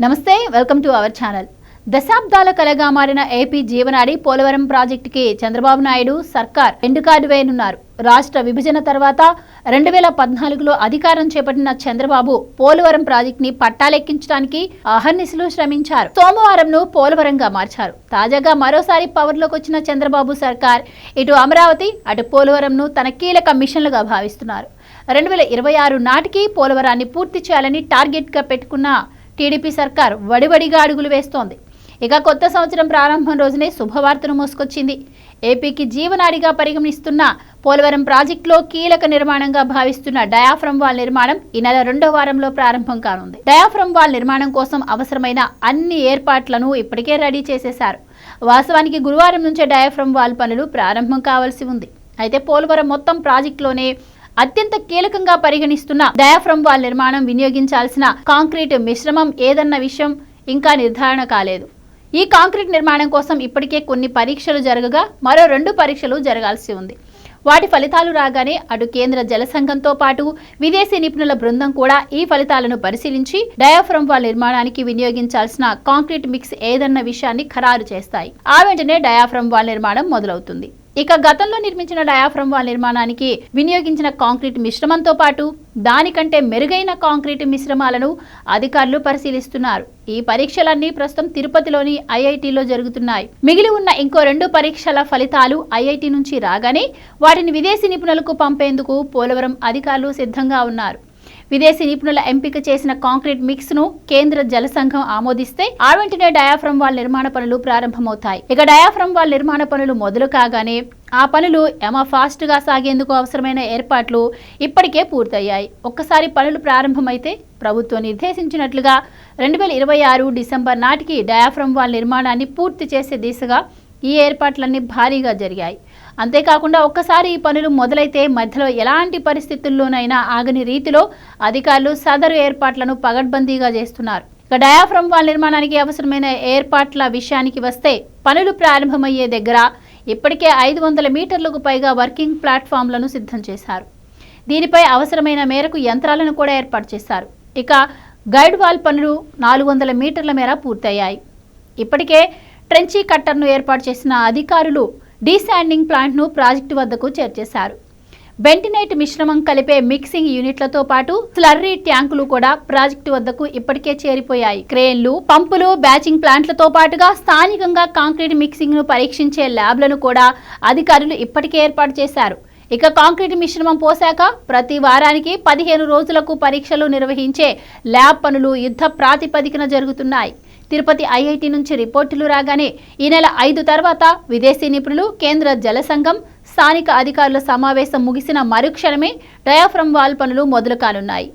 నమస్తే welcome to our channel. దశాబ్దాల కలగా మారిన ఏపీ జీవనాడి పోలవరం ప్రాజెక్టుకి చంద్రబాబు నాయుడు సర్కార్ ఎండు కార్డు వేయనున్నారు. రాష్ట్ర విభజన తర్వాత 2014లో అధికారం చేపట్టిన చంద్రబాబు పోలవరం ప్రాజెక్టుని పట్టాలెక్కించడానికి అహర్నిశలు శ్రమించారు. సోమవారంను పోలవరంగా మార్చారు. తాజాగా మరోసారి పవర్లోకి వచ్చిన చంద్రబాబు సర్కార్ ఇటు అమరావతి అటు పోలవరంను తన కీలక మిషన్లుగా భావిస్తున్నారు. 2026 నాటికి పోలవరాన్ని పూర్తి చేయాలని టార్గెట్గా పెట్టుకున్న టీడీపీ సర్కార్ వడివడిగా అడుగులు వేస్తోంది. ఇక కొత్త సంవత్సరం ప్రారంభం రోజునే శుభవార్తను మోసుకొచ్చింది. ఏపీకి జీవనాడిగా పరిగణిస్తున్న పోలవరం ప్రాజెక్టులో కీలక నిర్మాణంగా భావిస్తున్న డయాఫ్రమ్ వాల్ నిర్మాణం ఈ నెల 2వ వారంలో ప్రారంభం కానుంది. డయాఫ్రమ్ వాల్ నిర్మాణం కోసం అవసరమైన అన్ని ఏర్పాట్లను ఇప్పటికే రెడీ చేసేశారు. వాస్తవానికి గురువారం నుంచే డయాఫ్రమ్ వాల్ పనులు ప్రారంభం కావాల్సి ఉంది. అయితే పోలవరం మొత్తం ప్రాజెక్టులోనే అత్యంత కీలకంగా పరిగణిస్తున్న డయాఫ్రమ్ వాల్ నిర్మాణం వినియోగించాల్సిన కాంక్రీట్ మిశ్రమం ఏదన్న విషయం ఇంకా నిర్ధారణ కాలేదు. ఈ కాంక్రీట్ నిర్మాణం కోసం ఇప్పటికే కొన్ని పరీక్షలు జరగగా మరో 2 పరీక్షలు జరగాల్సి ఉంది. వాటి ఫలితాలు రాగానే అటు కేంద్ర జల సంఘంతో పాటు విదేశీ నిపుణుల బృందం కూడా ఈ ఫలితాలను పరిశీలించి డయాఫ్రమ్ వాల్ నిర్మాణానికి వినియోగించాల్సిన కాంక్రీట్ మిక్స్ ఏదన్న విషయాన్ని ఖరారు చేస్తాయి. ఆ వెంటనే డయాఫ్రమ్ వాల్ నిర్మాణం మొదలవుతుంది. ఇక గతంలో నిర్మించిన డయాఫ్రమ్ వాల్ నిర్మాణానికి వినియోగించిన కాంక్రీట్ మిశ్రమంతో పాటు దానికంటే మెరుగైన కాంక్రీట్ మిశ్రమాలను అధికారులు పరిశీలిస్తున్నారు. ఈ పరీక్షలన్నీ ప్రస్తుతం తిరుపతిలోని ఐఐటీలో జరుగుతున్నాయి. మిగిలి ఉన్న ఇంకో 2 పరీక్షల ఫలితాలు ఐఐటీ నుంచి రాగానే వాటిని విదేశీ నిపుణులకు పంపేందుకు పోలవరం అధికారులు సిద్ధంగా ఉన్నారు. విదేశీ నిపుణుల ఎంపిక చేసిన కాంక్రీట్ మిక్స్ ను కేంద్ర జల సంఘం ఆమోదిస్తే ఆ వెంటనే డయాఫ్రమ్ వాల్ నిర్మాణ పనులు ప్రారంభమవుతాయి. ఇక డయాఫ్రమ్ వాల్ నిర్మాణ పనులు మొదలు కాగానే ఆ పనులు ఫాస్ట్ గా సాగేందుకు అవసరమైన ఏర్పాట్లు ఇప్పటికే పూర్తయ్యాయి. ఒక్కసారి పనులు ప్రారంభమైతే ప్రభుత్వం నిర్దేశించినట్లుగా 2026 డిసెంబర్ నాటికి డయాఫ్రమ్ వాల్ నిర్మాణాన్ని పూర్తి చేసే దిశగా ఈ ఏర్పాట్లన్నీ భారీగా జరిగాయి. అంతేకాకుండా ఒక్కసారి ఈ పనులు మొదలైతే మధ్యలో ఎలాంటి పరిస్థితుల్లోనైనా ఆగని రీతిలో అధికారులు సదరు ఏర్పాట్లను పగడ్బందీగా చేస్తున్నారు. ఇక డయాఫ్రమ్ వాల్ నిర్మాణానికి అవసరమైన ఏర్పాట్ల విషయానికి వస్తే పనులు ప్రారంభమయ్యే దగ్గర ఇప్పటికే 500 మీటర్లకు పైగా వర్కింగ్ ప్లాట్ఫామ్లను సిద్ధం చేశారు. దీనిపై అవసరమైన మేరకు యంత్రాలను కూడా ఏర్పాటు చేశారు. ఇక గైడ్ వాల్ పనులు 400 మీటర్ల మేర పూర్తయ్యాయి. ఇప్పటికే ట్రెంచీ కట్టర్ను ఏర్పాటు చేసిన అధికారులు డీశాండింగ్ ప్లాంట్ను ప్రాజెక్టు వద్దకు చేర్చేశారు. బెంటినైట్ మిశ్రమం కలిపే మిక్సింగ్ యూనిట్లతో పాటు స్లర్రీ ట్యాంకులు కూడా ప్రాజెక్టు వద్దకు ఇప్పటికే చేరిపోయాయి. క్రేన్లు, పంపులు, బ్యాచింగ్ ప్లాంట్లతో పాటుగా స్థానికంగా కాంక్రీట్ మిక్సింగ్ ను పరీక్షించే ల్యాబ్లను కూడా అధికారులు ఇప్పటికే ఏర్పాటు చేశారు. ఇక కాంక్రీట్ మిశ్రమం పోశాక ప్రతి వారానికి 15 రోజులకు పరీక్షలు నిర్వహించే ల్యాబ్ పనులు యుద్ధ ప్రాతిపదికన జరుగుతున్నాయి. తిరుపతి ఐఐటీ నుంచి రిపోర్టులు రాగానే ఈ నెల 5 తర్వాత విదేశీ నిపుణులు, కేంద్ర జల సంఘం, స్థానిక అధికారుల సమావేశం ముగిసిన మరుక్షణమే డయాఫ్రమ్ వాల్ పనులు మొదలు కానున్నాయి.